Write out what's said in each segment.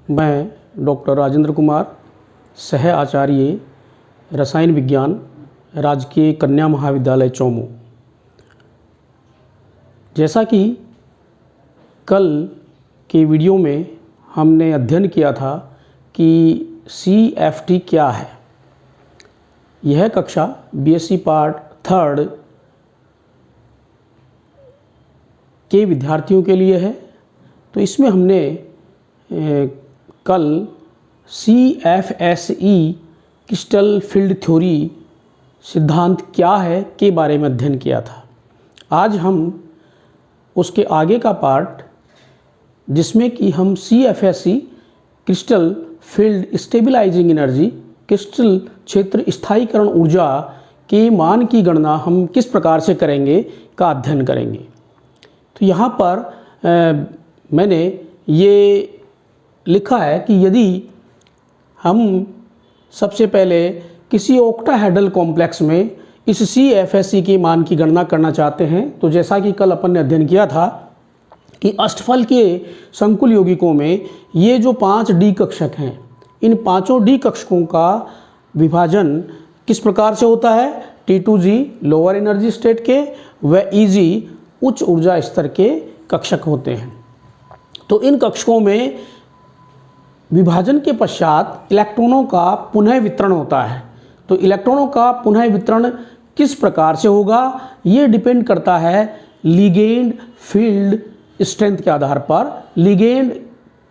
मैं डॉक्टर राजेंद्र कुमार, सह आचार्य रसायन विज्ञान, राजकीय कन्या महाविद्यालय चौमू। जैसा कि कल के वीडियो में हमने अध्ययन किया था कि CFT क्या है। यह कक्षा BSc पार्ट 3 के विद्यार्थियों के लिए है। तो इसमें हमने कल CFSE क्रिस्टल फील्ड थ्योरी सिद्धांत क्या है के बारे में अध्ययन किया था। आज हम उसके आगे का पार्ट, जिसमें कि हम CFSE crystal field stabilising energy, crystal क्षेत्र स्थायीकरण ऊर्जा के मान की गणना हम किस प्रकार से करेंगे का अध्ययन करेंगे। तो यहाँ पर मैंने ये लिखा है कि यदि हम सबसे पहले किसी ऑक्टाहेड्रल कॉम्प्लेक्स में इस CFSE के मान की गणना करना चाहते हैं, तो जैसा कि कल अपन ने अध्ययन किया था कि अष्टफल के संकुल यौगिकों में ये जो 5 D कक्षक हैं, इन पांचों D कक्षकों का विभाजन किस प्रकार से होता है। T2G लोअर एनर्जी स्टेट के व EG उच्च ऊर्जा स्तर के कक्षक होते हैं। तो इन कक्षकों में विभाजन के पश्चात इलेक्ट्रॉनों का पुनः वितरण होता है। तो इलेक्ट्रॉनों का पुनः वितरण किस प्रकार से होगा, ये डिपेंड करता है लिगेंड फील्ड स्ट्रेंथ के आधार पर। लिगेंड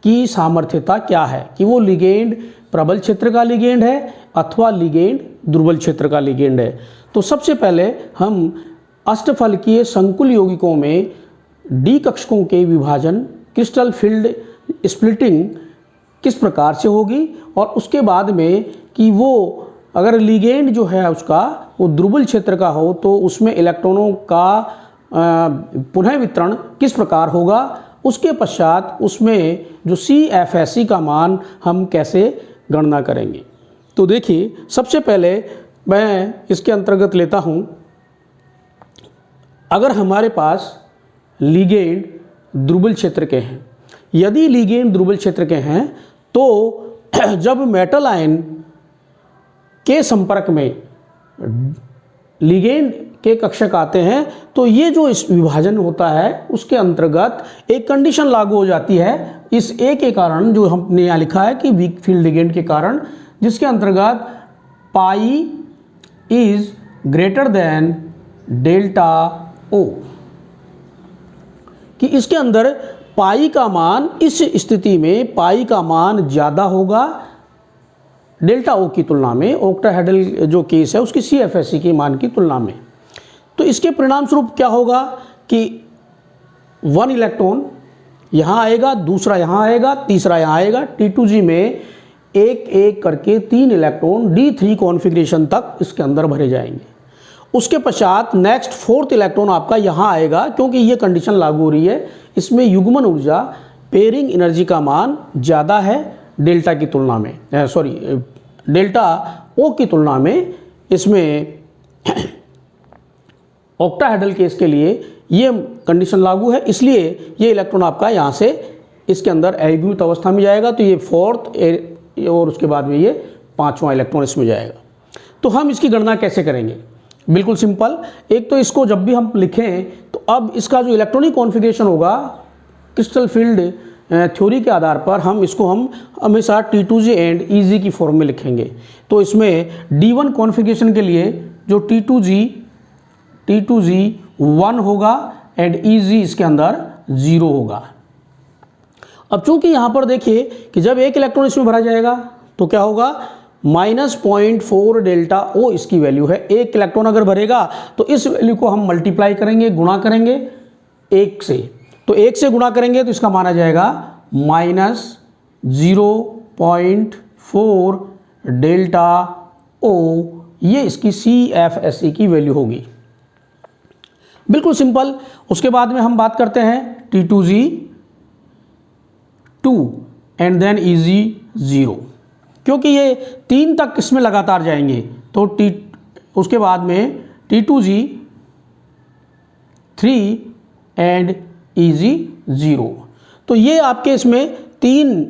की सामर्थ्यता क्या है कि वो लिगेंड प्रबल क्षेत्र का लिगेंड है अथवा लिगेंड दुर्बल क्षेत्र का लिगेंड है। तो सबसे पहले हम अष्टफलकीय संकुल यौगिकों में D कक्षकों के विभाजन, क्रिस्टल फील्ड स्प्लिटिंग किस प्रकार से होगी, और उसके बाद में कि वो अगर लिगेंड जो है उसका वो दुर्बल क्षेत्र का हो तो उसमें इलेक्ट्रॉनों का पुनः वितरण किस प्रकार होगा। उसके पश्चात उसमें जो CFSE का मान हम कैसे गणना करेंगे। तो देखिए, सबसे पहले मैं इसके अंतर्गत लेता हूँ, अगर हमारे पास लिगेंड दुर्बल क्षेत्र के हैं, यदि लिगेंड दुर्बल क्षेत्र के हैं तो जब मेटल आयन के संपर्क में लिगेंड के कक्षक आते हैं तो ये जो इस विभाजन होता है उसके अंतर्गत एक कंडीशन लागू हो जाती है इस A के कारण, जो हमने यहाँ लिखा है कि वीक फील्ड लिगेंड के कारण, जिसके अंतर्गत पाई is greater than delta O, कि इसके अंदर पाई का मान, इस स्थिति में पाई का मान ज़्यादा होगा डेल्टा O की तुलना में, ऑक्टाहेड्रल जो केस है उसकी CFSE के मान की तुलना में। तो इसके परिणाम स्वरूप क्या होगा कि 1 इलेक्ट्रॉन यहाँ आएगा, दूसरा यहाँ आएगा, तीसरा यहाँ आएगा। T2G में एक एक करके 3 इलेक्ट्रॉन D3 कॉन्फ़िगरेशन तक इसके अंदर भरे जाएंगे। उसके पश्चात नेक्स्ट 4th इलेक्ट्रॉन आपका यहाँ आएगा, क्योंकि ये कंडीशन लागू हो रही है, इसमें युग्मन ऊर्जा पेयरिंग एनर्जी का मान ज़्यादा है डेल्टा की तुलना में, डेल्टा O की तुलना में। इसमें ऑक्टाहेड्रल केस के लिए ये कंडीशन लागू है, इसलिए ये इलेक्ट्रॉन आपका यहाँ से इसके अंदर अयुग्मित अवस्था में जाएगा, तो ये 4th और उसके बाद में ये 5वां इलेक्ट्रॉन इसमें जाएगा। तो हम इसकी गणना कैसे करेंगे, बिल्कुल सिंपल। एक तो इसको जब भी हम लिखें तो अब इसका जो इलेक्ट्रॉनिक कॉन्फ़िगरेशन होगा क्रिस्टल फील्ड थ्योरी के आधार पर हम हमेशा T2G एंड EG की फॉर्म में लिखेंगे। तो इसमें D1 कॉन्फ़िगरेशन के लिए जो T2G 1 होगा एंड EG इसके अंदर 0 होगा। अब चूंकि यहाँ पर देखिए कि जब एक इलेक्ट्रॉन इसमें भरा जाएगा तो क्या होगा, -0.4 डेल्टा O इसकी वैल्यू है। एक इलेक्ट्रॉन अगर भरेगा तो इस वैल्यू को हम मल्टीप्लाई करेंगे, गुणा करेंगे 1 से। तो 1 से गुणा करेंगे तो इसका मान आ जाएगा -0.4 डेल्टा O, ये इसकी CFSE की वैल्यू होगी। बिल्कुल सिंपल। उसके बाद में हम बात करते हैं T2G 2 एंड देन EG 0, क्योंकि ये 3 तक इसमें लगातार जाएंगे। तो उसके बाद में T2G 3 एंड EG 0। तो ये आपके इसमें 3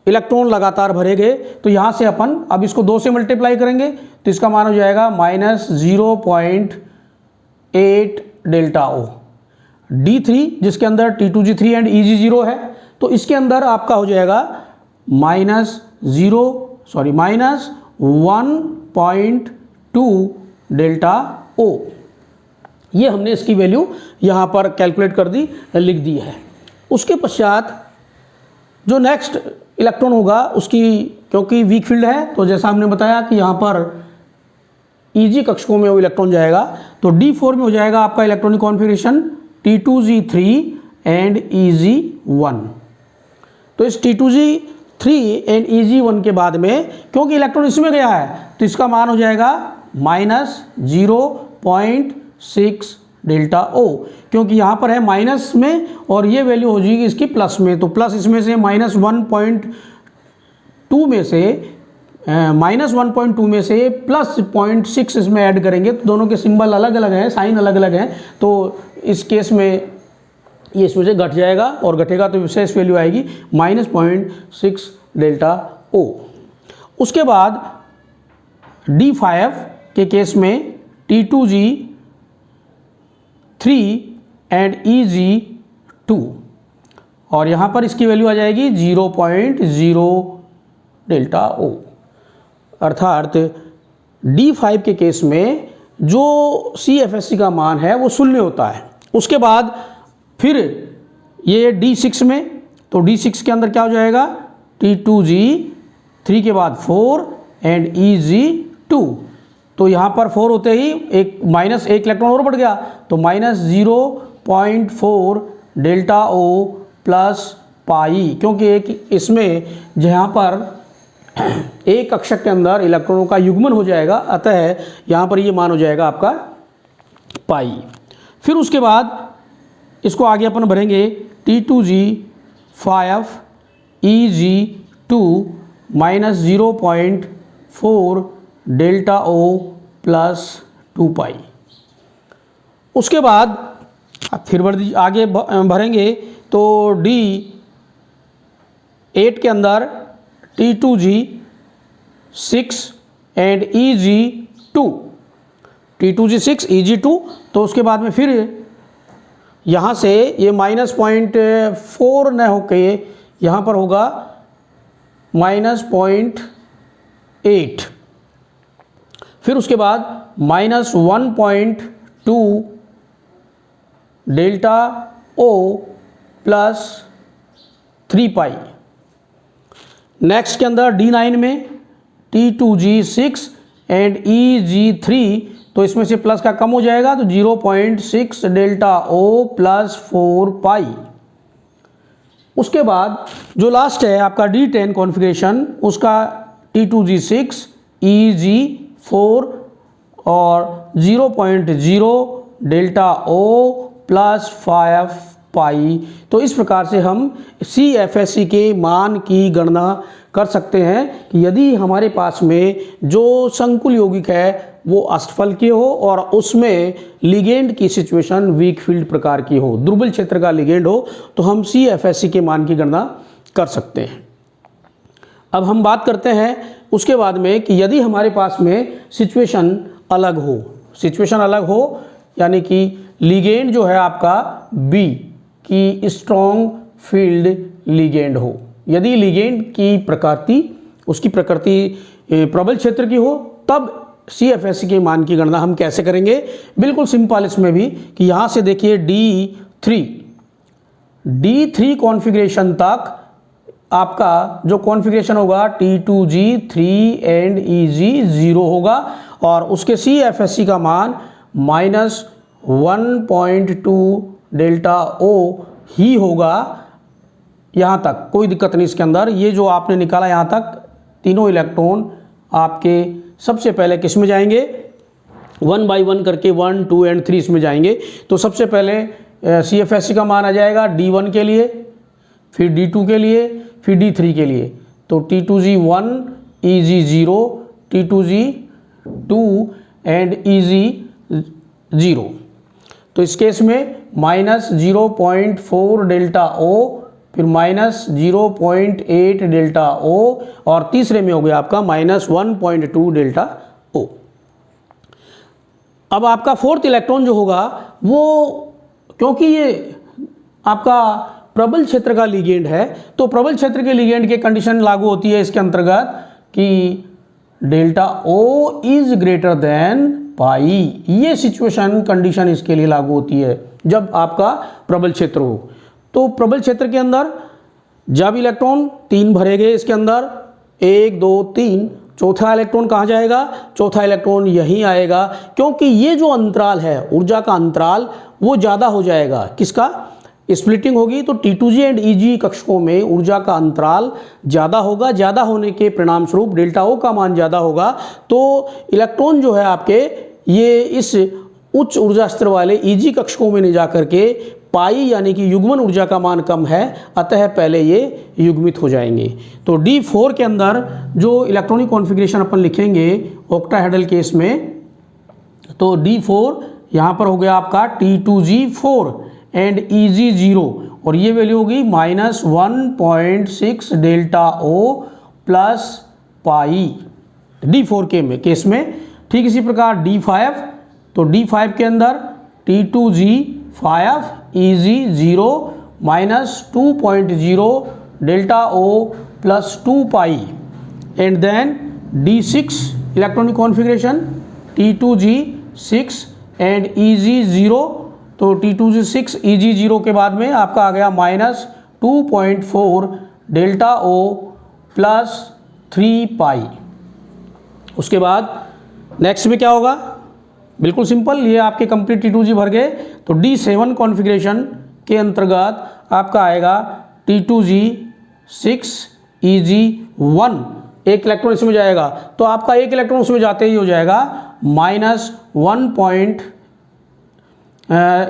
इलेक्ट्रॉन लगातार भरे गए, तो यहाँ से अपन अब इसको 2 से मल्टीप्लाई करेंगे तो इसका मान हो जाएगा -0.8 डेल्टा ओ। D3 जिसके अंदर T2G3 एंड EG0 है, तो इसके अंदर आपका हो जाएगा -1.2 डेल्टा ओ। ये हमने इसकी वैल्यू यहाँ पर कैलकुलेट कर दी, लिख दी है। उसके पश्चात जो नेक्स्ट इलेक्ट्रॉन होगा उसकी, क्योंकि वीक फील्ड है तो जैसा हमने बताया कि यहाँ पर Eg कक्षकों में वो इलेक्ट्रॉन जाएगा, तो D4 में हो जाएगा आपका electronic configuration T2G3 and Eg1। तो इस T2G3 एंड Eg1 के बाद में क्योंकि इलेक्ट्रॉन इसमें गया है तो इसका मान हो जाएगा -0.6 डेल्टा ओ, क्योंकि यहाँ पर है माइनस में और ये वैल्यू हो जाएगी इसकी प्लस में, तो प्लस इसमें से -1.2 में से -1.2 में से प्लस 0.6 इसमें ऐड करेंगे, तो दोनों के सिंबल अलग अलग हैं, साइन अलग अलग हैं, तो इस केस में ये इसमें से घट जाएगा और घटेगा तो विशेष वैल्यू आएगी -0.6 डेल्टा ओ। उसके बाद D5 के केस में T2G3 एंड EG2 और यहाँ पर इसकी वैल्यू आ जाएगी 0.0 डेल्टा ओ। अर्थात D5 के केस में जो CFSC का मान है वो 0 होता है। उसके बाद फिर ये D6 में, तो D6 के अंदर क्या हो जाएगा T2G3 के बाद 4 एंड EG2, तो यहाँ पर 4 होते ही एक -1 इलेक्ट्रॉन और बढ़ गया, तो -0.4 डेल्टा ओ प्लस पाई, क्योंकि एक इसमें जहाँ पर एक कक्षक के अंदर इलेक्ट्रॉनों का युग्मन हो जाएगा, अतः यहाँ पर ये मान हो जाएगा आपका पाई। फिर उसके बाद इसको आगे अपन भरेंगे T2G5 EG2 -0.4 delta O plus 2 पाई। उसके बाद फिर आगे भरेंगे तो D8 के अंदर T2G6 and EG2, T2G6 EG2, तो उसके बाद में फिर यहाँ से ये -0.4 न होके यहाँ पर होगा -0.8, फिर उसके बाद -1.2 डेल्टा ओ प्लस 3 पाई। नेक्स्ट के अंदर D9 में T2G6 एंड EG3, तो इसमें से प्लस का कम हो जाएगा तो 0.6 डेल्टा ओ प्लस 4 पाई। उसके बाद जो लास्ट है आपका D10 कॉन्फ़िगरेशन, उसका T2G6 EG4 और 0.0 डेल्टा ओ प्लस 5 पाई। तो इस प्रकार से हम CFSC के मान की गणना कर सकते हैं कि यदि हमारे पास में जो संकुल यौगिक है वो अष्टफल की हो और उसमें लिगेंड की सिचुएशन वीक फील्ड प्रकार की हो, दुर्बल क्षेत्र का लिगेंड हो, तो हम CFSC के मान की गणना कर सकते हैं। अब हम बात करते हैं उसके बाद में कि यदि हमारे पास में सिचुएशन अलग हो, यानी कि लिगेंड जो है आपका B की स्ट्रॉन्ग फील्ड लिगेंड हो, यदि लिगेंड की प्रकृति उसकी प्रकृति प्रबल क्षेत्र की हो, तब CFSC के मान की गणना हम कैसे करेंगे? बिल्कुल सिंपल इसमें भी कि यहाँ से देखिए D3 कॉन्फ़िगरेशन तक आपका जो कॉन्फ़िगरेशन होगा T2G3 एंड EG0 होगा और उसके CFSC का मान -1.2 डेल्टा ओ ही होगा। यहाँ तक कोई दिक्कत नहीं इसके अंदर। ये जो आपने निकाला यहाँ तक, तीनों इलेक्ट्रॉन आपके सबसे पहले किस में जाएंगे? 1 बाई 1 करके 1, 2 एंड 3 इसमें जाएंगे। तो सबसे पहले CFSC का मान आ जाएगा D1 के लिए, फिर D2 के लिए, फिर D3 के लिए। तो T2G1 EG0, T2G2 and EG0। तो इस केस में -0.4 डेल्टा ओ फिर -0.8 डेल्टा ओ, और तीसरे में हो गया आपका -1.2 डेल्टा ओ। अब आपका फोर्थ इलेक्ट्रॉन जो होगा वो, क्योंकि ये आपका प्रबल क्षेत्र का लिगेंड है, तो प्रबल क्षेत्र के लिगेंड की कंडीशन लागू होती है इसके अंतर्गत कि delta O is greater than pi. ये सिचुएशन कंडीशन इसके लिए लागू होती है जब आपका प्रबल क्षेत्र हो। तो प्रबल क्षेत्र के अंदर जब इलेक्ट्रॉन 3 भरे गए इसके अंदर 1 2 3, चौथा इलेक्ट्रॉन कहाँ जाएगा? चौथा इलेक्ट्रॉन यहीं आएगा, क्योंकि ये जो अंतराल है ऊर्जा का अंतराल वो ज़्यादा हो जाएगा। किसका? स्प्लिटिंग होगी तो T2G एंड EG कक्षकों में ऊर्जा का अंतराल ज़्यादा होगा। ज़्यादा होने के परिणाम स्वरूप डेल्टा ओ का मान ज़्यादा होगा, तो इलेक्ट्रॉन जो है आपके ये इस उच्च ऊर्जा स्तर वाले EG कक्षकों में नहीं जा करके पाई यानी कि युग्मन ऊर्जा का मान कम है, अतः पहले ये युग्मित हो जाएंगे। तो D4 के अंदर जो इलेक्ट्रॉनिक कॉन्फ़िगरेशन अपन लिखेंगे ऑक्टाहेड्रल केस में, तो D4 यहाँ पर हो गया आपका T2G4 एंड EG0, और ये वैल्यू होगी -1.6 delta O plus pi D4 के केस में। ठीक इसी प्रकार D5, तो D5 के अंदर T2G5 EG0 -2.0 delta O plus 2 pi, and then D6 electronic configuration T2G6 and EG0, तो T2G6 EG0 के बाद में आपका आ गया -2.4 डेल्टा ओ प्लस 3 पाई। उसके बाद नेक्स्ट में क्या होगा? बिल्कुल सिंपल, ये आपके कंप्लीट T2G भर गए, तो D7 कॉन्फ़िगरेशन के अंतर्गत आपका आएगा T2G6 EG1, एक इलेक्ट्रॉन इसमें जाएगा, तो आपका एक इलेक्ट्रॉन उसमें जाते ही हो जाएगा -1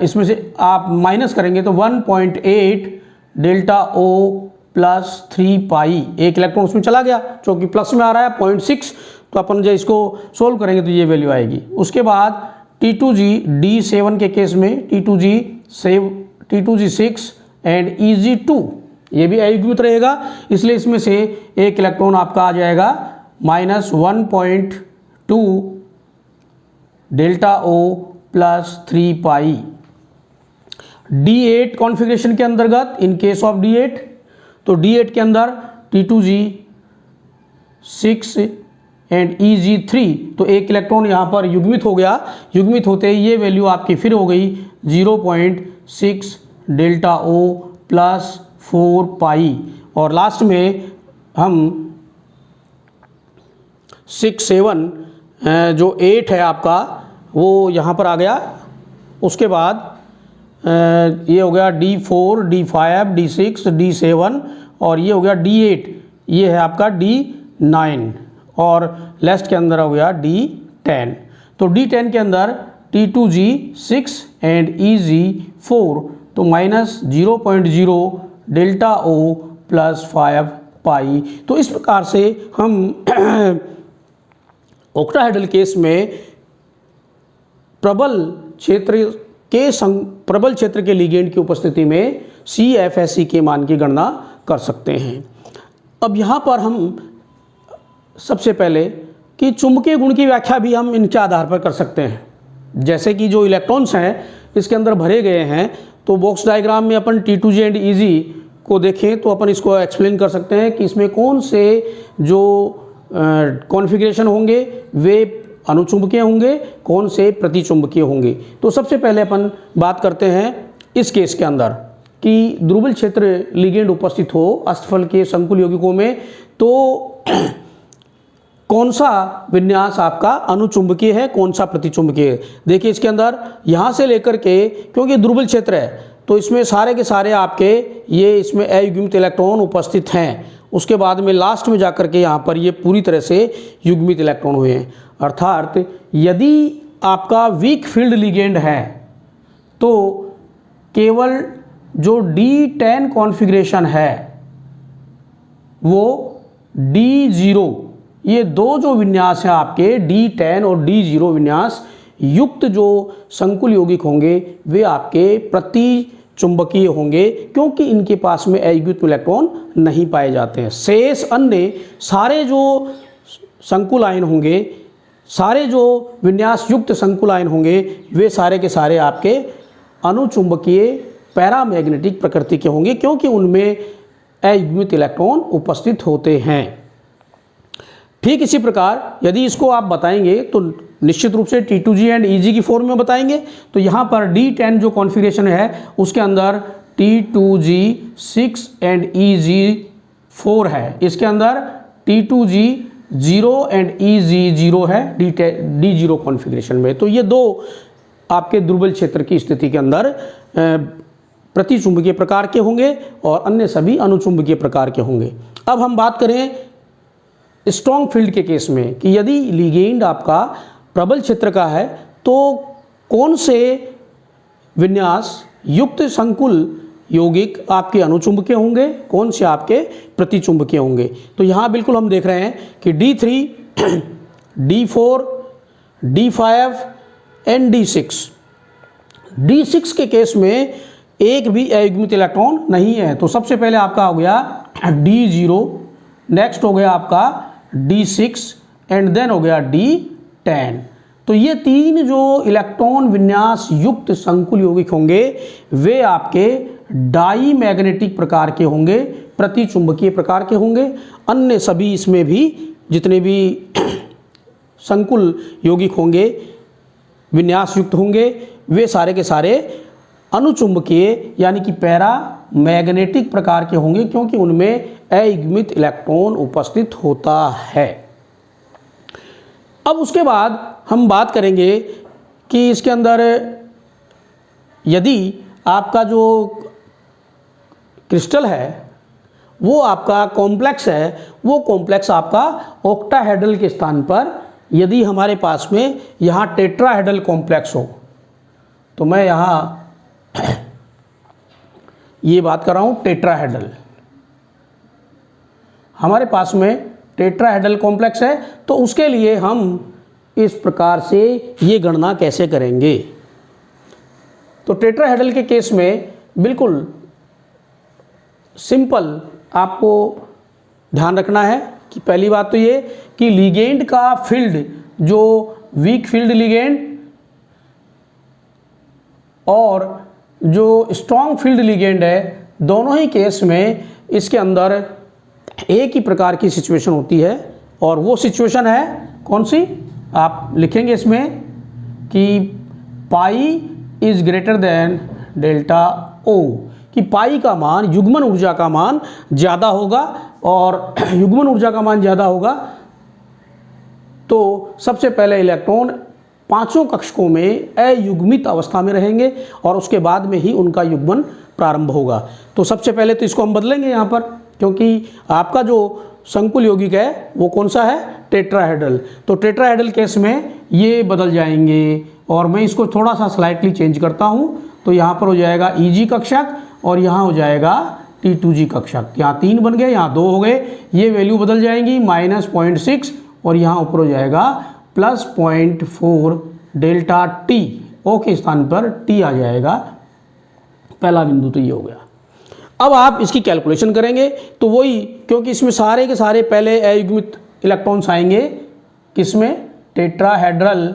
इसमें से आप माइनस करेंगे तो 1.8 डेल्टा ओ प्लस 3 पाई, एक इलेक्ट्रॉन उसमें चला गया, चूँकि प्लस में आ रहा है 0.6, तो अपन जब इसको सोल्व करेंगे तो ये वैल्यू आएगी। उसके बाद T2G D7 के केस में T2G6 एंड EG2 ये भी अयुग्मित रहेगा, इसलिए इसमें से एक इलेक्ट्रॉन आपका आ जाएगा -1.2 डेल्टा ओ प्लस 3 पाई। D8 कॉन्फ़िगरेशन के अंतर्गत इन केस ऑफ D8, तो D8 के अंदर T2G6 एंड EG3, तो एक इलेक्ट्रॉन यहाँ पर युग्मित हो गया, युग्मित होते ही ये वैल्यू आपकी फिर हो गई 0.6 डेल्टा ओ प्लस 4 पाई, और लास्ट में हम 6 7 जो 8 है आपका वो यहाँ पर आ गया। उसके बाद ये हो गया D4 D5 D6 D7, और ये हो गया D8, ये है आपका D9, और लास्ट के अंदर हो गया D10। तो D10 के अंदर T2G6 एंड EG4, तो -0.0 डेल्टा ओ प्लस 5 पाई। तो इस प्रकार से हम ऑक्टाहेड्रल केस में प्रबल क्षेत्र के लिगेंड की उपस्थिति में CFSE के मान की गणना कर सकते हैं। अब यहाँ पर हम सबसे पहले कि चुंबकीय गुण की व्याख्या भी हम इनके आधार पर कर सकते हैं। जैसे कि जो इलेक्ट्रॉन्स हैं इसके अंदर भरे गए हैं, तो बॉक्स डायग्राम में अपन T2G एंड EG को देखें तो अपन इसको एक्सप्लेन कर सकते हैं कि इसमें कौन से जो कॉन्फ़िगरेशन होंगे वे अनुचुंबकीय होंगे, कौन से प्रतिचुंबकीय होंगे। तो सबसे पहले अपन बात करते हैं इस केस के अंदर कि ध्रुवीय क्षेत्र लिगेंड उपस्थित हो अष्टफल के संकुल यौगिकों में, तो कौन सा विन्यास आपका अनुचुंबकीय है, कौन सा प्रतिचुंबकीय है। देखिए इसके अंदर यहाँ से लेकर के, क्योंकि ध्रुवीय क्षेत्र है तो इसमें सारे के सारे आपके ये इसमें अयुग्मित इलेक्ट्रॉन उपस्थित हैं। उसके बाद में लास्ट में जाकर के यहाँ पर ये पूरी तरह से युग्मित इलेक्ट्रॉन हुए हैं। अर्थात यदि आपका वीक फील्ड लिगेंड है तो केवल जो D10 कॉन्फ़िगरेशन है वो D0, ये दो जो विन्यास हैं आपके D10 और D0 विन्यास युक्त जो संकुल यौगिक होंगे वे आपके प्रति चुंबकीय होंगे, क्योंकि इनके पास में अयुग्मित इलेक्ट्रॉन नहीं पाए जाते हैं। शेष अन्य सारे जो संकुल आयन होंगे, सारे जो विन्यास युक्त संकुल आयन होंगे, वे सारे के सारे आपके अनुचुंबकीय पैरामैग्नेटिक प्रकृति के होंगे, क्योंकि उनमें अयुग्मित इलेक्ट्रॉन उपस्थित होते हैं। ठीक इसी प्रकार यदि इसको आप बताएंगे तो निश्चित रूप से T2G एंड EG की फॉर्म में बताएंगे। तो यहाँ पर D10 जो कॉन्फ़िगरेशन है उसके अंदर T2G 6 एंड EG 4 है। इसके अंदर T2G 0 एंड EG 0 है D0 कॉन्फ़िगरेशन में। तो ये दो आपके दुर्बल क्षेत्र की स्थिति के अंदर प्रतिचुंबकीय प्रकार के होंगे और अन्य सभी अनुचुंबकीय प्रकार के होंगे। अब हम बात करें स्ट्रॉन्ग फील्ड के केस में कि यदि लिगेंड आपका प्रबल क्षेत्र का है तो कौन से विन्यास युक्त संकुल यौगिक आपके अनुचुंबकीय होंगे, कौन से आपके प्रतिचुंबकीय होंगे। तो यहाँ बिल्कुल हम देख रहे हैं कि D3, D4, D5 and D6। D6 के केस में एक भी अयुग्मित इलेक्ट्रॉन नहीं है। तो सबसे पहले आपका हो गया D0, नेक्स्ट हो गया आपका D6 एंड देन हो गया D10। तो ये तीन जो इलेक्ट्रॉन विन्यास युक्त संकुल यौगिक होंगे वे आपके डाई मैग्नेटिक प्रकार के होंगे, प्रतिचुंबकीय प्रकार के होंगे। अन्य सभी इसमें भी जितने भी संकुल यौगिक होंगे, विन्यास युक्त होंगे, वे सारे के सारे अनुचुंबकीय यानी कि पैरा मैग्नेटिक प्रकार के होंगे, क्योंकि उनमें अयुग्मित इलेक्ट्रॉन उपस्थित होता है। अब उसके बाद हम बात करेंगे कि इसके अंदर यदि आपका जो क्रिस्टल है वो आपका कॉम्प्लेक्स है, वो कॉम्प्लेक्स आपका ऑक्टाहेड्रल के स्थान पर यदि हमारे पास में यहाँ टेट्राहेड्रल कॉम्प्लेक्स हो, तो मैं यहाँ ये बात कर रहा हूँ टेट्राहेड्रल, हमारे पास में टेट्राहेड्रल कॉम्प्लेक्स है, तो उसके लिए हम इस प्रकार से ये गणना कैसे करेंगे। तो टेट्राहेड्रल के केस में बिल्कुल सिंपल आपको ध्यान रखना है कि पहली बात तो ये कि लिगेंड का फील्ड, जो वीक फील्ड लिगेंड और जो स्ट्रॉन्ग फील्ड लिगेंड है, दोनों ही केस में इसके अंदर एक ही प्रकार की सिचुएशन होती है। और वो सिचुएशन है कौन सी, आप लिखेंगे इसमें कि pi is greater than delta O, कि पाई का मान, युग्मन ऊर्जा का मान ज़्यादा होगा, और युग्मन ऊर्जा का मान ज़्यादा होगा तो सबसे पहले इलेक्ट्रॉन पांचों कक्षकों में अयुग्मित अवस्था में रहेंगे और उसके बाद में ही उनका युग्मन प्रारंभ होगा। तो सबसे पहले तो इसको हम बदलेंगे यहाँ पर, क्योंकि आपका जो संकुल यौगिक है वो कौन सा है, टेट्राहेड्रल। तो टेट्राहेड्रल केस में ये बदल जाएंगे और मैं इसको थोड़ा सा स्लाइटली चेंज करता हूँ। तो यहाँ पर हो जाएगा EG कक्षक और यहाँ हो जाएगा T2G कक्षक। यहाँ 3 बन गए, यहाँ 2 हो गए, ये वैल्यू बदल जाएंगी -0.6 और यहाँ ऊपर हो जाएगा +0.4 डेल्टा T, O के स्थान पर T आ जाएगा। पहला बिंदु तो ये हो गया। अब आप इसकी कैलकुलेशन करेंगे तो वही, क्योंकि इसमें सारे के सारे पहले अयुग्मित इलेक्ट्रॉन्स आएंगे, किसमें, टेट्राहेड्रल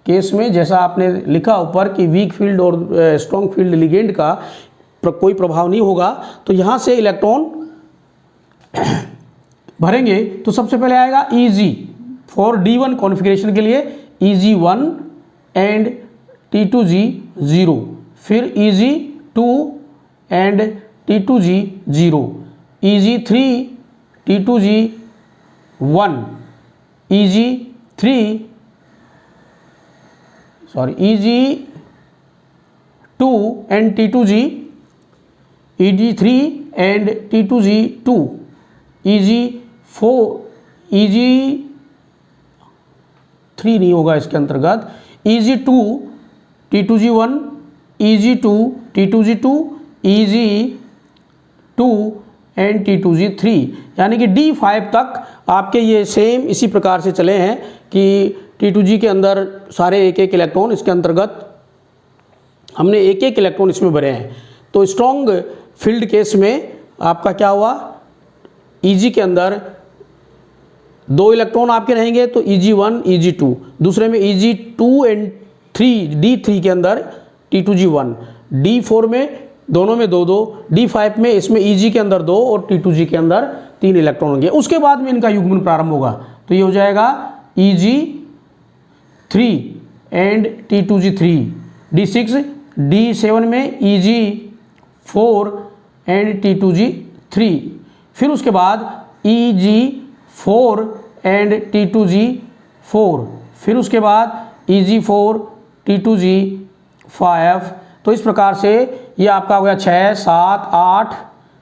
केस में, जैसा आपने लिखा ऊपर कि वीक फील्ड और स्ट्रॉन्ग फील्ड लिगेंड का कोई प्रभाव नहीं होगा। तो यहाँ से इलेक्ट्रॉन भरेंगे तो सबसे पहले आएगा EG फॉर D1 कॉन्फ़िगरेशन के लिए EG1 एंड T2G 0, फिर EG2 and T2G 0, EG3 T2G 1, EG2 and T2G, EG3 and T2G 2, EG4, EG3 नहीं होगा इसके अंतर्गत, EG2 T2G 1, EG2 T2G 2, EG2 and T2G 3, यानी कि D5 तक आपके ये सेम इसी प्रकार से चले हैं कि T2G के अंदर सारे एक एक इलेक्ट्रॉन, इसके अंतर्गत हमने एक एक इलेक्ट्रॉन इसमें भरे हैं। तो स्ट्रॉन्ग फील्ड केस में आपका क्या हुआ, Eg के अंदर 2 इलेक्ट्रॉन आपके रहेंगे तो Eg1 Eg2, दूसरे में Eg2 एंड 3 D3 के अंदर T2G1, D4 में दोनों में 2 2, D5 में इसमें Eg के अंदर 2 और T2G के अंदर 3 इलेक्ट्रॉन होंगे। उसके बाद में इनका युग्मन प्रारंभ होगा, तो ये हो जाएगा Eg3 and T2G3, D6, D7 में Eg4 एंड T2G3, फिर उसके बाद Eg4 एंड T2G4, फिर उसके बाद Eg4 T2G5। तो इस प्रकार से ये आपका हो गया 6 7 8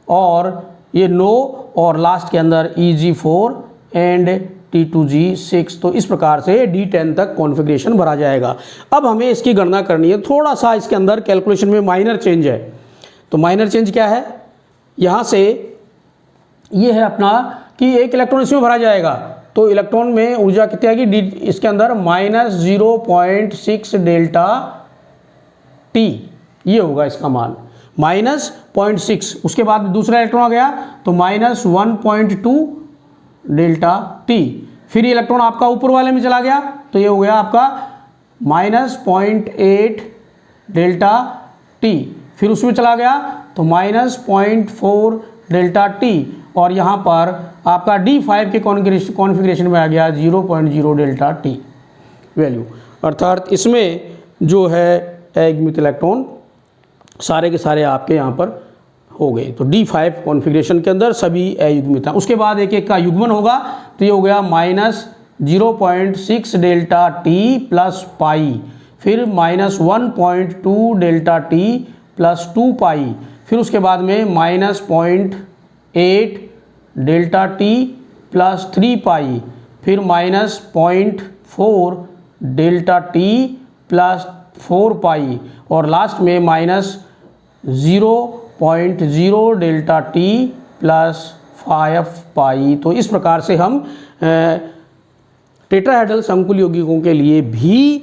और ये 9 और लास्ट के अंदर Eg4 एंड T2G6। तो इस प्रकार से D10 तक कॉन्फ़िगरेशन भरा जाएगा। अब हमें इसकी गणना करनी है, थोड़ा सा इसके अंदर कैलकुलेशन में माइनर चेंज है। तो माइनर चेंज क्या है, यहाँ से ये है अपना कि एक इलेक्ट्रॉन इसमें भरा जाएगा, तो इलेक्ट्रॉन में ऊर्जा कितनी आएगी, इसके अंदर -0.6 डेल्टा T, ये होगा इसका मान -0.6। उसके बाद दूसरा इलेक्ट्रॉन आ गया तो -1.2 डेल्टा T, फिर ये इलेक्ट्रॉन आपका ऊपर वाले में चला गया तो ये हो गया आपका -0.8 डेल्टा T, फिर उसमें चला गया तो -0.4 डेल्टा T, और यहाँ पर आपका D5 के कॉन्फ़िगरेशन में आ गया 0.0 डेल्टा T वैल्यू। अर्थात इसमें जो है अयुग्मित इलेक्ट्रॉन सारे के सारे आपके यहाँ पर हो गए। तो D5 कॉन्फ़िगरेशन के अंदर सभी अयुग्मित हैं। उसके बाद एक एक का युग्मन होगा तो ये हो गया -0.6 डेल्टा T प्लस पाई, फिर -1.2 डेल्टा T प्लस 2 पाई, फिर उसके बाद में -0.8 डेल्टा T प्लस 3 पाई, फिर -0.4 डेल्टा T प्लस 4 पाई, और लास्ट में -0.0 डेल्टा T प्लस 5 पाई। तो इस प्रकार से हम टेट्राहेड्रल संकुल यौगिकों के लिए भी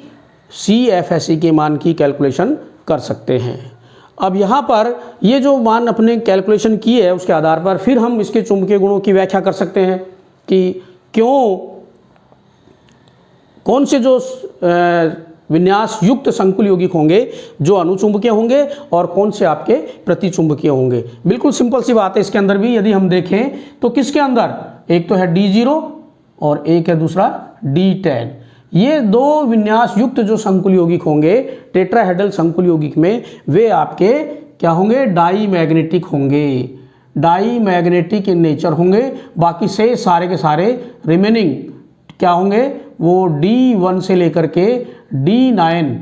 CFSE के मान की कैलकुलेशन कर सकते हैं। अब यहाँ पर ये जो मान अपने कैलकुलेशन की है उसके आधार पर फिर हम इसके चुंबकीय गुणों की व्याख्या कर सकते हैं कि क्यों, कौन से जो विन्यास युक्त संकुल यौगिक होंगे जो अनुचुंबकीय होंगे और कौन से आपके प्रतिचुंबकीय होंगे। बिल्कुल सिंपल सी बात है, इसके अंदर भी यदि हम देखें तो किसके अंदर एक तो है D0 और एक है दूसरा D10। ये दो विन्यास युक्त जो संकुल यौगिक होंगे टेट्राहेड्रल संकुल यौगिक में, वे आपके क्या होंगे, डाई मैग्नेटिक होंगे, डाई मैग्नेटिक इन नेचर होंगे। बाकी से सारे के सारे रिमेनिंग क्या होंगे, वो D1 से लेकर के D9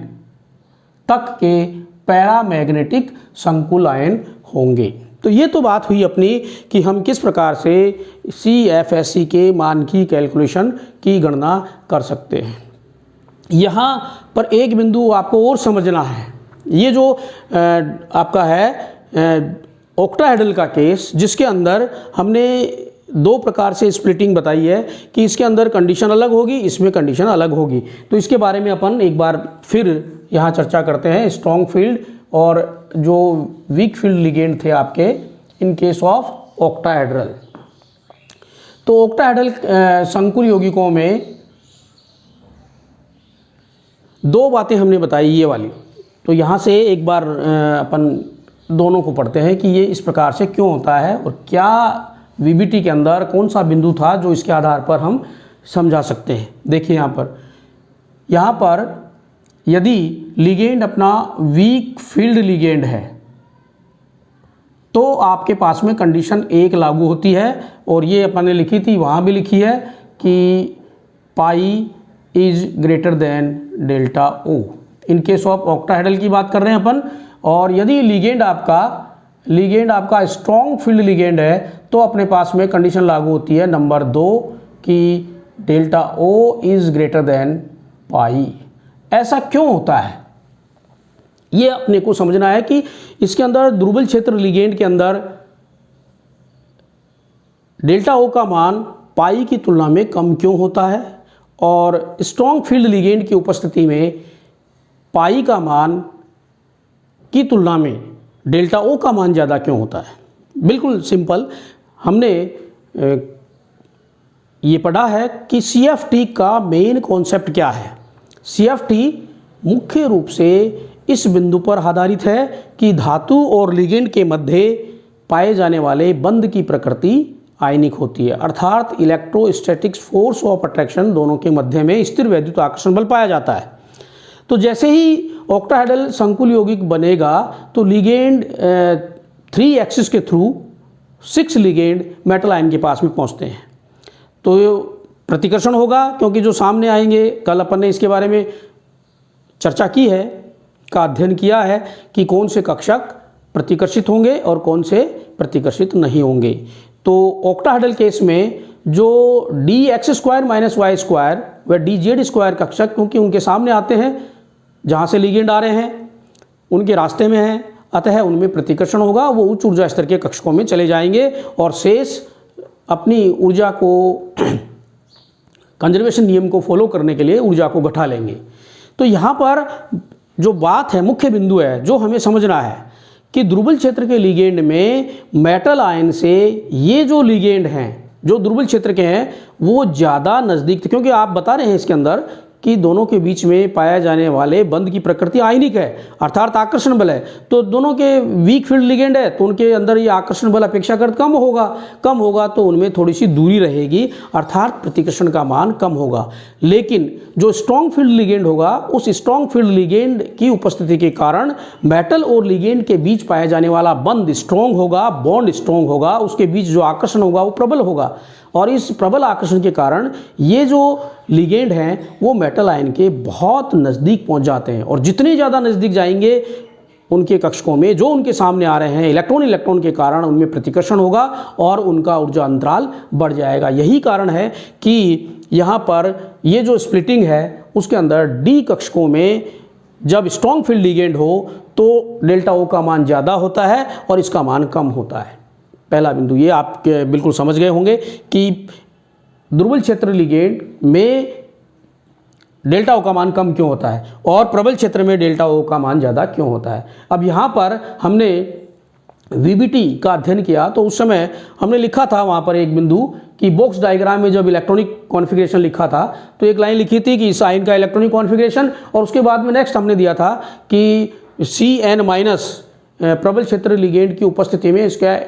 तक के पैरामैग्नेटिक संकुल आयन होंगे। तो ये तो बात हुई अपनी कि हम किस प्रकार से CFSE के मान की कैलकुलेशन की गणना कर सकते हैं। यहाँ पर एक बिंदु आपको और समझना है, ये जो आपका है ऑक्टाहेड्रल का केस, जिसके अंदर हमने दो प्रकार से स्प्लिटिंग बताई है कि इसके अंदर कंडीशन अलग होगी, इसमें कंडीशन अलग होगी। तो इसके बारे में अपन एक बार फिर यहाँ चर्चा करते हैं। स्ट्रॉन्ग फील्ड और जो वीक फील्ड लिगेंड थे आपके इन केस ऑफ ऑक्टाहेड्रल। तो ऑक्टाहेड्रल संकुल यौगिकों में दो बातें हमने बताई ये वाली, तो यहाँ से एक बार अपन दोनों को पढ़ते हैं कि ये इस प्रकार से क्यों होता है और क्या VBT के अंदर कौन सा बिंदु था जो इसके आधार पर हम समझा सकते हैं। देखिए यहाँ पर यदि लिगेंड अपना वीक फील्ड लिगेंड है तो आपके पास में कंडीशन 1 लागू होती है, और ये अपन ने लिखी थी, वहाँ भी लिखी है कि pi is greater than delta O। In case of octahedral की बात कर रहे हैं अपन। और यदि लिगेंड आपका स्ट्रॉन्ग फील्ड लिगेंड है तो अपने पास में कंडीशन लागू होती है नंबर 2 कि delta O is greater than pi. ऐसा क्यों होता है ये अपने को समझना है कि इसके अंदर दुर्बल क्षेत्र लिगेंड के अंदर डेल्टा O का मान पाई की तुलना में कम क्यों होता है, और स्ट्रॉन्ग फील्ड लिगेंड की उपस्थिति में पाई का मान की तुलना में डेल्टा ओ का मान ज़्यादा क्यों होता है? बिल्कुल सिंपल, हमने ये पढ़ा है कि CFT का मेन कॉन्सेप्ट क्या है। CFT मुख्य रूप से इस बिंदु पर आधारित है कि धातु और लिगेंड के मध्य पाए जाने वाले बंध की प्रकृति आयनिक होती है, अर्थात इलेक्ट्रोस्टैटिक्स फोर्स ऑफ अट्रैक्शन दोनों के मध्य में स्थिर वैद्युत आकर्षण बल पाया जाता है। तो जैसे ही ऑक्टाहेड्रल संकुल यौगिक बनेगा तो लिगेंड 3 एक्सिस के थ्रू 6 लिगेंड मेटल आयन के पास में पहुंचते हैं। तो प्रतिकर्षण होगा, क्योंकि जो सामने आएंगे, कल अपन ने इसके बारे में चर्चा की है, का अध्ययन किया है कि कौन से कक्षक प्रतिकर्षित होंगे और कौन से प्रतिकर्षित नहीं होंगे। तो ऑक्टाहेड्रल केस में जो dx² - y² व dz² कक्षक, क्योंकि उनके सामने आते हैं, जहाँ से लिगेंड आ रहे हैं उनके रास्ते में हैं, अतः उनमें प्रतिकर्षण होगा, वो उच्च ऊर्जा स्तर के कक्षकों में चले जाएंगे और शेष अपनी ऊर्जा को कंजर्वेशन नियम को फॉलो करने के लिए ऊर्जा को घटा लेंगे। तो यहाँ पर जो बात है, मुख्य बिंदु है जो हमें समझना है कि दुर्बल क्षेत्र के लिगेंड में मेटल आयन से ये जो लिगेंड हैं, जो दुर्बल क्षेत्र के हैं, वो ज़्यादा नज़दीक थे, क्योंकि आप बता रहे हैं इसके अंदर कि दोनों के बीच में पाया जाने वाले बंध की प्रकृति आयनिक है, अर्थात आकर्षण बल है। तो दोनों के वीक फील्ड लिगेंड है, तो उनके अंदर ये आकर्षण बल अपेक्षाकृत कम होगा तो उनमें थोड़ी सी दूरी रहेगी, अर्थात प्रतिकर्षण का मान कम होगा। लेकिन जो स्ट्रॉन्ग फील्ड लिगेंड होगा, उस स्ट्रॉन्ग फील्ड लिगेंड की उपस्थिति के कारण मेटल और लिगेंड के बीच पाया जाने वाला बंध स्ट्रॉन्ग होगा, बॉन्ड स्ट्रॉन्ग होगा, उसके बीच जो आकर्षण होगा वो प्रबल होगा, और इस प्रबल आकर्षण के कारण ये जो लिगेंड हैं वो मेटल आयन के बहुत नज़दीक पहुंच जाते हैं, और जितने ज़्यादा नज़दीक जाएंगे उनके कक्षकों में जो उनके सामने आ रहे हैं इलेक्ट्रॉन के कारण उनमें प्रतिकर्षण होगा और उनका ऊर्जा अंतराल बढ़ जाएगा। यही कारण है कि यहाँ पर ये जो स्प्लिटिंग है उसके अंदर डी कक्षकों में जब स्ट्रॉन्ग फील्ड लिगेंड हो तो डेल्टा ओ का मान ज़्यादा होता है और इसका मान कम होता है। पहला बिंदु ये आप बिल्कुल समझ गए होंगे कि दुर्बल क्षेत्र लिगेंड में डेल्टा ओ का मान कम क्यों होता है और प्रबल क्षेत्र में डेल्टा ओ का मान ज़्यादा क्यों होता है। अब यहाँ पर हमने VBT का अध्ययन किया तो उस समय हमने लिखा था वहाँ पर एक बिंदु कि बॉक्स डायग्राम में जब इलेक्ट्रॉनिक कॉन्फ़िगरेशन लिखा था तो एक लाइन लिखी थी कि इस आयन का इलेक्ट्रॉनिक कॉन्फ़िगरेशन, और उसके बाद में नेक्स्ट हमने दिया था कि CN- प्रबल क्षेत्र लिगेंड की उपस्थिति में इसका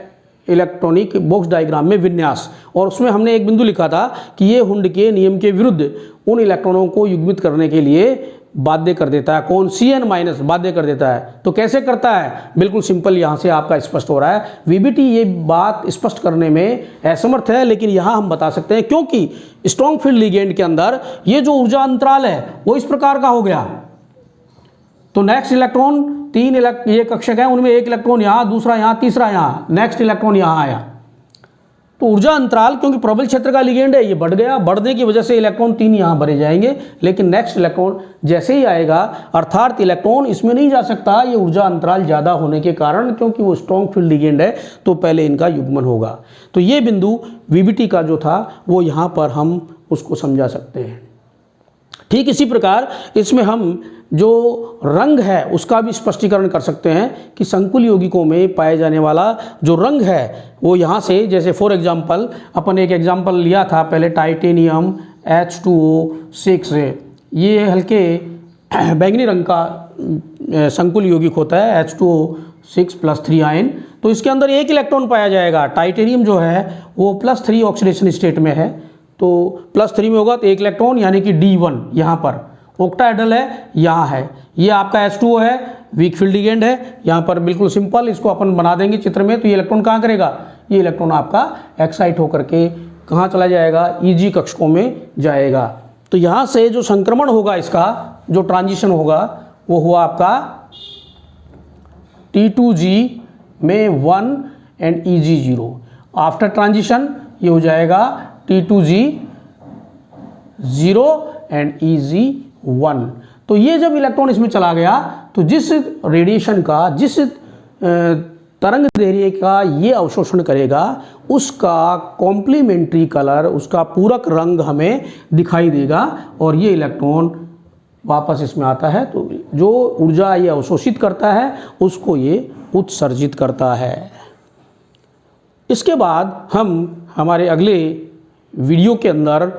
इलेक्ट्रॉनिक बॉक्स डायग्राम में विन्यास, और उसमें हमने एक बिंदु लिखा था कि ये हुंड के नियम के विरुद्ध उन इलेक्ट्रॉनों को युग्मित करने के लिए बाध्य कर देता है। कौन? CN- बाध्य कर देता है। तो कैसे करता है? बिल्कुल सिंपल, यहाँ से आपका स्पष्ट हो रहा है। VBT ये बात स्पष्ट करने में असमर्थ है, लेकिन यहाँ हम बता सकते हैं क्योंकि स्ट्रॉन्ग फील्ड लिगेंड के अंदर ये जो ऊर्जा अंतराल है वो इस प्रकार का हो गया। तो नेक्स्ट इलेक्ट्रॉन 3 ये कक्षक हैं, उनमें एक इलेक्ट्रॉन यहाँ, दूसरा यहाँ, तीसरा यहाँ, नेक्स्ट इलेक्ट्रॉन यहाँ आया। तो ऊर्जा अंतराल क्योंकि प्रबल क्षेत्र का लिगेंड है ये बढ़ गया, बढ़ने की वजह से इलेक्ट्रॉन 3 यहाँ भरे जाएंगे, लेकिन नेक्स्ट इलेक्ट्रॉन जैसे ही आएगा अर्थात इलेक्ट्रॉन इसमें नहीं जा सकता, ये ऊर्जा अंतराल ज़्यादा होने के कारण, क्योंकि वो स्ट्रॉन्ग फील्ड लिगेंड है तो पहले इनका युग्मन होगा। तो ये बिंदु VBT का जो था वो यहाँ पर हम उसको समझा सकते हैं। ठीक इसी प्रकार इसमें हम जो रंग है उसका भी स्पष्टीकरण कर सकते हैं कि संकुल यौगिकों में पाए जाने वाला जो रंग है वो यहाँ से, जैसे फॉर एग्जांपल अपन एक एग्जांपल लिया था पहले, टाइटेनियम H2O6, ये हल्के बैंगनी रंग का संकुल यौगिक होता है H2O6 + 3 आयन। तो इसके अंदर एक इलेक्ट्रॉन पाया जाएगा। टाइटेनियम जो है वो +3 ऑक्सीडेशन स्टेट में है, तो +3 में होगा तो एक इलेक्ट्रॉन यानी कि D1 यहाँ पर ऑक्टाहेड्रल है, यहाँ है, ये आपका H2O है, वीक फील्ड लिगेंड है। यहाँ पर बिल्कुल सिंपल इसको अपन बना देंगे चित्र में। तो ये इलेक्ट्रॉन कहाँ करेगा? ये इलेक्ट्रॉन आपका एक्साइट होकर के कहाँ चला जाएगा? EG कक्षकों में जाएगा। तो यहाँ से जो संक्रमण होगा, इसका जो ट्रांजिशन होगा वो हुआ आपका T2G में 1 एंड EG 0। आफ्टर ट्रांजिशन ये हो जाएगा T2G 0 एंड EG 1। तो ये जब इलेक्ट्रॉन इसमें चला गया तो जिस रेडिएशन का, जिस तरंग दैर्ध्य का ये अवशोषण करेगा उसका कॉम्प्लीमेंट्री कलर, उसका पूरक रंग हमें दिखाई देगा, और ये इलेक्ट्रॉन वापस इसमें आता है, तो जो ऊर्जा ये अवशोषित करता है उसको ये उत्सर्जित करता है। इसके बाद हम हमारे अगले वीडियो के अंदर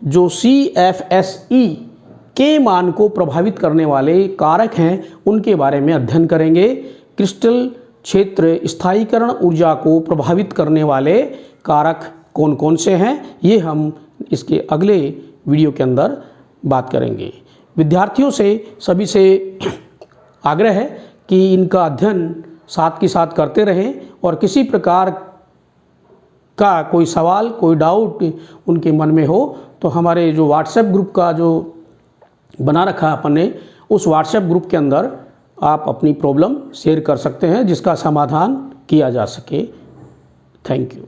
जो CFSE के मान को प्रभावित करने वाले कारक हैं उनके बारे में अध्ययन करेंगे। क्रिस्टल क्षेत्र स्थायीकरण ऊर्जा को प्रभावित करने वाले कारक कौन कौन से हैं, ये हम इसके अगले वीडियो के अंदर बात करेंगे। विद्यार्थियों से सभी से आग्रह है कि इनका अध्ययन साथ के साथ करते रहें और किसी प्रकार का कोई सवाल, कोई डाउट उनके मन में हो तो हमारे जो व्हाट्सएप ग्रुप का जो बना रखा अपन ने, उस व्हाट्सएप ग्रुप के अंदर आप अपनी प्रॉब्लम शेयर कर सकते हैं जिसका समाधान किया जा सके। Thank you.